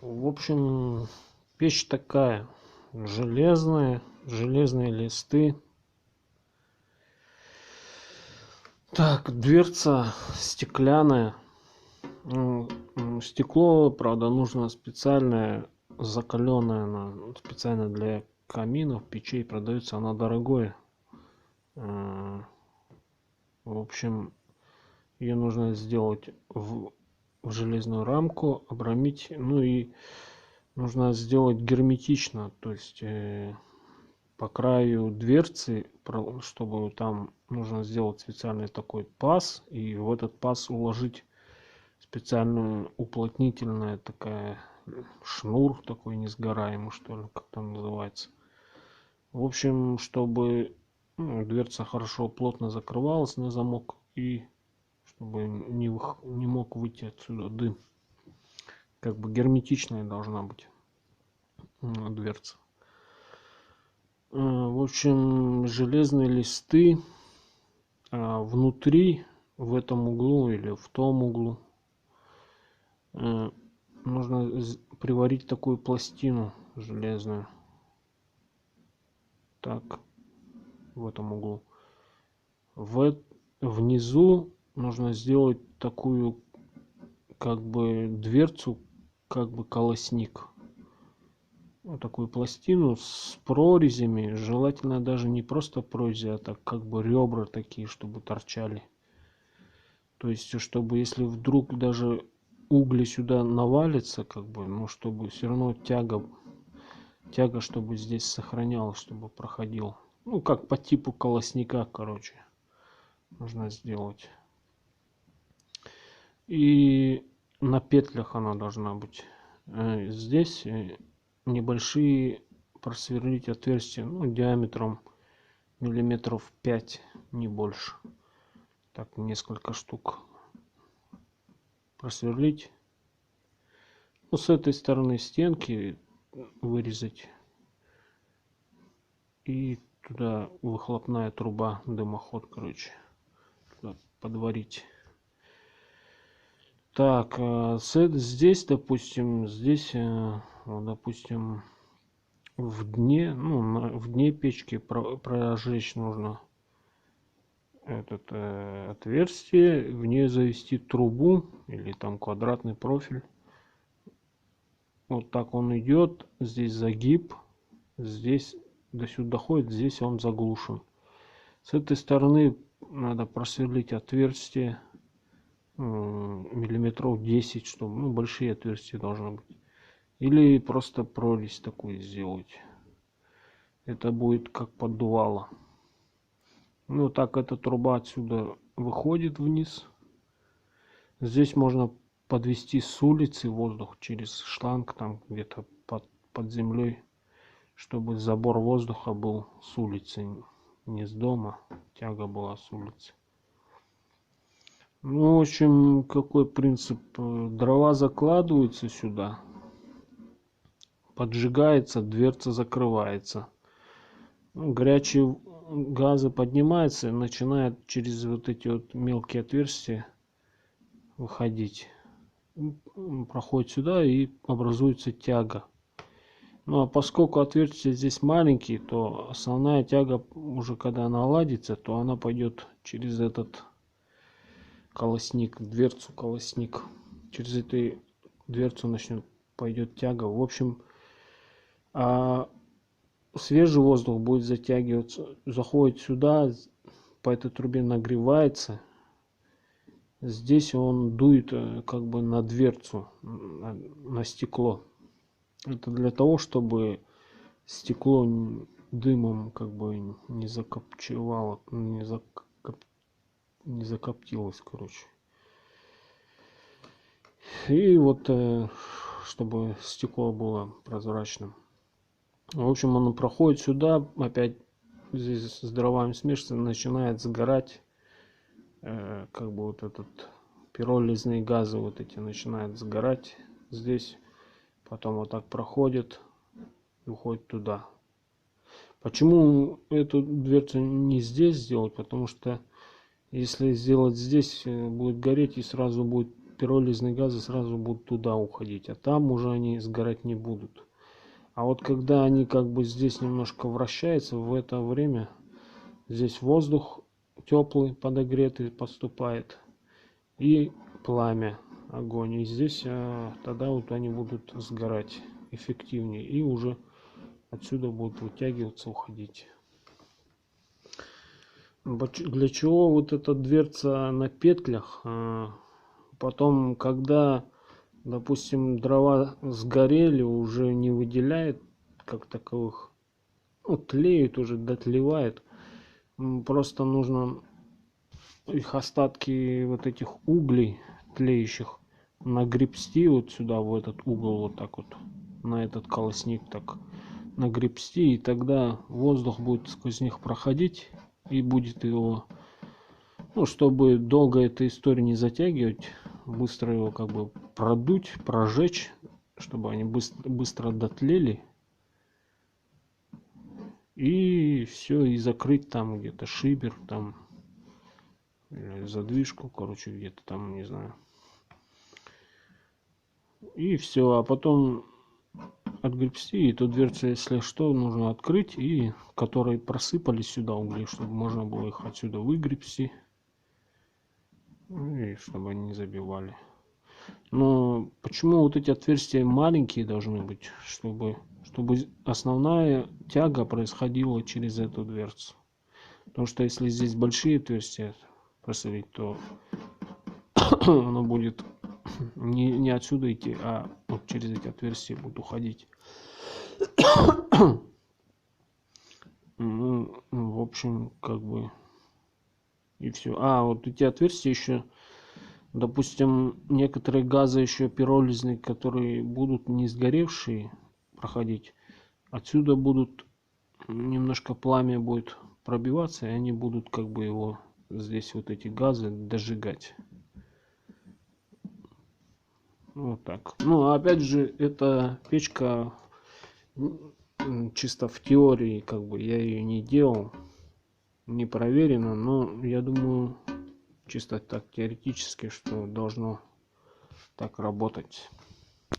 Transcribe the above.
В общем, печь такая, железные листы. Так, дверца стеклянная. Стекло, правда, нужно специальное, закаленное, специально для каминов, печей продается, оно дорогое. В общем, ее нужно сделать в железную рамку, обрамить, ну и нужно сделать герметично, то есть по краю дверцы, чтобы там нужно сделать специальный такой паз, и в этот паз уложить специальную уплотнительная такая шнур такой несгораемый, что ли, как там называется. В общем, чтобы дверца хорошо плотно закрывалась на замок и чтобы не мог выйти отсюда дым. Как бы герметичная должна быть дверца. В общем, железные листы внутри, в этом углу или в том углу, нужно приварить такую пластину железную. Так, в этом углу. Внизу нужно сделать такую, как бы, дверцу, как бы колосник. Вот такую пластину с прорезями, желательно даже не просто прорези, а так как бы ребра такие, чтобы торчали. То есть, чтобы если вдруг даже угли сюда навалится, как бы, ну, чтобы все равно тяга, чтобы здесь сохранялась, чтобы проходил. Ну, как по типу колосника, короче, нужно сделать. И на петлях она должна быть. Здесь небольшие просверлить отверстия, ну, диаметром миллиметров 5, не больше. Так, несколько штук просверлить. Ну, с этой стороны стенки вырезать. И туда выхлопная труба, дымоход, короче, туда подварить. Так, здесь, допустим, допустим, в дне, ну, в дне печки прожечь нужно этот отверстие, в нее завести трубу или там квадратный профиль. Вот так он идет, здесь загиб, здесь до сюда доходит, здесь он заглушен. С этой стороны надо просверлить отверстие миллиметров 10, чтобы, ну, большие отверстия должны быть. Или просто прорезь такую сделать. Это будет как поддувало. Ну, так эта труба отсюда выходит вниз. Здесь можно подвести с улицы воздух через шланг, там где-то под землей, чтобы забор воздуха был с улицы, не с дома. Тяга была с улицы. Ну, в общем, какой принцип? Дрова закладываются сюда, поджигается, дверца закрывается. Горячие газы поднимаются и начинают через вот эти вот мелкие отверстия выходить. Проходит сюда и образуется тяга. Ну а поскольку отверстия здесь маленькие, то основная тяга уже когда она наладится, то она пойдет через этот колосник, дверцу колосник. Через эту дверцу пойдет тяга. В общем, свежий воздух будет затягиваться, заходит сюда, по этой трубе нагревается. Здесь он дует как бы на дверцу, на стекло. Это для того, чтобы стекло дымом как бы не закопчевало, не закоптилось, короче. И вот чтобы стекло было прозрачным. В общем, оно проходит сюда, опять здесь с дровами смешивается, начинает сгорать, как бы вот этот пиролизные газы вот эти начинают сгорать здесь, потом вот так проходит и уходит туда. Почему эту дверцу не здесь сделать? Потому что если сделать здесь, будет гореть и сразу будет пиролизные газы сразу будут туда уходить, а там уже они сгорать не будут. А вот когда они как бы здесь немножко вращаются, в это время здесь воздух теплый, подогретый поступает, и пламя, огонь. И здесь тогда вот они будут сгорать эффективнее, и уже отсюда будут вытягиваться, уходить. Для чего вот эта дверца на петлях? Потом, когда, допустим, дрова сгорели, уже не выделяет как таковых, ну, тлеют уже, дотлевает. Просто нужно их остатки вот этих углей тлеющих нагребсти вот сюда, в этот угол, вот так вот, на этот колосник так нагребсти, и тогда воздух будет сквозь них проходить и будет его, ну, чтобы долго эту историю не затягивать, быстро его как бы продуть, прожечь, чтобы они быстро дотлели, и все, и закрыть там где-то шибер, там задвижку, короче, где-то там, не знаю. И все, а потом отгребсти эту дверцу, если что, нужно открыть, и которые просыпались сюда угли, чтобы можно было их отсюда выгребсти, и чтобы они не забивали. Но почему вот эти отверстия маленькие должны быть, чтобы основная тяга происходила через эту дверцу? Потому что если здесь большие отверстия просверлить, то оно будет не отсюда идти, а вот через эти отверстия будет уходить. Ну, в общем, как бы и все. А вот эти отверстия еще, допустим, некоторые газы еще пиролизные, которые будут не сгоревшие проходить, отсюда будут немножко пламя будет пробиваться, и они будут как бы его здесь вот эти газы дожигать. Вот так. Ну, опять же, эта печка чисто в теории, как бы я ее не делал, не проверено, но я думаю, чисто так теоретически, что должно так работать.